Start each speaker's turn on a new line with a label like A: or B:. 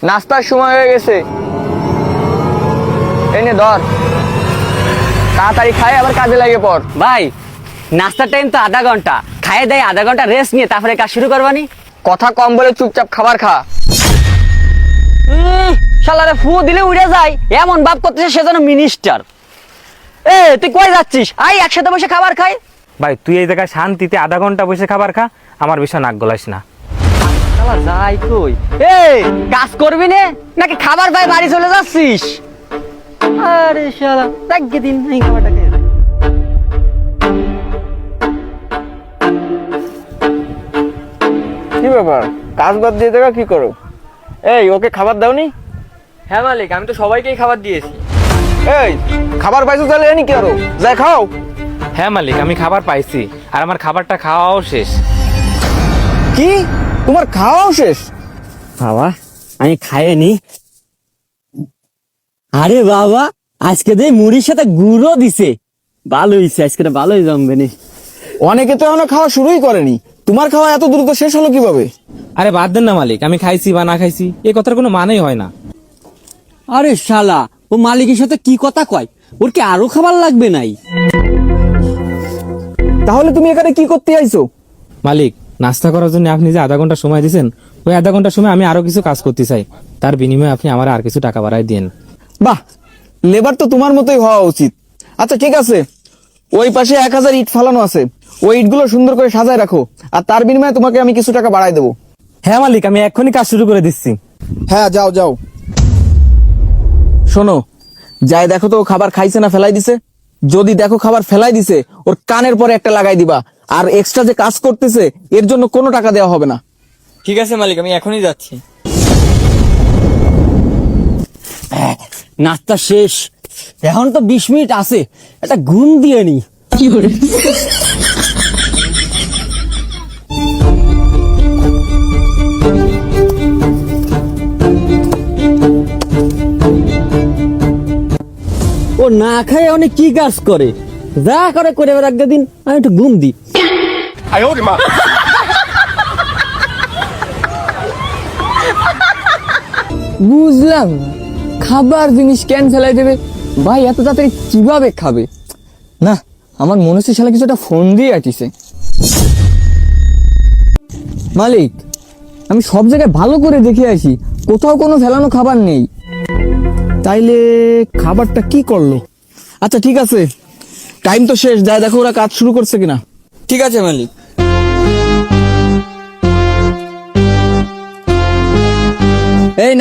A: নাস্তার সময় হয়ে গেছে, এনে ধর, তাড়াতাড়ি খাই আবার কাজে লাগে পর।
B: ভাই নাস্তার টাইম তো আধা ঘন্টা, খাইয়ে দেয় আধা ঘন্টা রেস্ট নিয়ে তারপরে কাজ শুরু করবানি।
A: কথা কম বলে চুপচাপ খাবার খা।
B: শালারে ফু দিলে উড়ে যায়, এমন ভাব করতেছে সে যেন মিনিস্টার। এ তুই কই যাচ্ছিস? আই একসাথে বসে খাবার খাই।
C: ভাই তুই এই জায়গায় শান্তিতে আধা ঘন্টা বসে খাবার খা, আমার বিষয় নাক গলাস না।
B: শালা যাই কই, এ কাজ করবি নে নাকি খাবার পাই বাড়ি চলে যাচ্ছিস? আরে শালা তাকে দিন এই খাবারটা খেয়ে নে।
A: কি ব্যাপার, কাজ বাদ দিয়ে দেখা কি করো? এই ওকে খাবার দাওনি?
D: হ্যাঁ মালিক, আমি তো সবাইকেই খাবার দিয়েছি।
A: এই খাবার পাইছো তাহলে এনি কি আরো যাই খাও।
C: হ্যাঁ মালিক, আমি খাবার পাইছি আর আমার খাবারটা খাওয়াও শেষ।
A: কি তোমার খাওয়াও শেষ?
B: বাবা আমি খাইনি। আরে বাবা আজকে দে মুড়ির সাথে গুড়ও দিছে, ভালো হইছে, আজকে ভালোই জমবে নি।
A: অনেকে তো এখনো খাওয়া শুরুই করেনি, তোমার খাওয়া এত দ্রুত শেষ হলো কিভাবে?
C: আরে বাদ দেন না মালিক, আমি খাইছি বা না খাইছি এই কথার কোনো মানেই হয় না।
B: আরে শালা ও মালিকের সাথে কি কথা কয়, ওর কি আরো খাবার লাগবে নাই?
A: তাহলে তুমি এখানে কি করতে আইছো?
C: মালিক নাস্তা করার জন্য আপনি যে আধা ঘন্টা সময় দিয়েছেন, ওই আধা ঘন্টা সময় আমি আরো কিছু কাজ করতে চাই, তার বিনিময়ে আপনি আমার আর কিছু টাকা বাড়াই দিন।
A: বাহ, লেবার তো তোমার মতোই হওয়া উচিত। আচ্ছা ঠিক আছে, ওই পাশে 1000 ইট ফালানো আছে, ওই ইটগুলো সুন্দর করে সাজায় রাখো, আর তার বিনিময়ে তোমাকে আমি কিছু টাকা বাড়াই দেবো।
C: হ্যাঁ মালিক, আমি এক্ষুনি কাজ শুরু করে দিচ্ছি।
A: হ্যাঁ যাও যাও। শোনো, যাই দেখো তো ও খাবার খাইছে না ফেলাই দিছে। যদি দেখো খাবার ফেলাই দিছে, ওর কানের পরে একটা লাগাই দিবা, আর এক্সট্রা যে কাজ করতেছে এর জন্য কোনো টাকা দেওয়া হবে না।
D: ঠিক আছে মালিক, আমি এখনই যাচ্ছি।
B: নাস্তা শেষ, এখন তো 20 মিনিট আছে, একটা ঘুম দিয়ে নি। কি করে ও না খায় অনেক কি কাজ করে, যা করে করে এবার একটা দিন আমি একটু ঘুম দিই।
A: বুঝলাম না, খাবার জিনিস কেন ফেলাই দেবে ভাই, এত তাড়াতাড়ি কিভাবে খাবে? না, আমার মনে হচ্ছে শালা কিছু একটা ফোন দিয়ে আটিছে। মালিক আমি সব জায়গায় ভালো করে দেখে আসি, কোথাও কোনো ফেলানো খাবার নেই, তাইলে খাবারটা কি করলো? আচ্ছা ঠিক আছে, টাইম তো শেষ, যাই দেখো ওরা কাজ শুরু করছে কিনা।
D: ঠিক আছে মালিক।
A: এই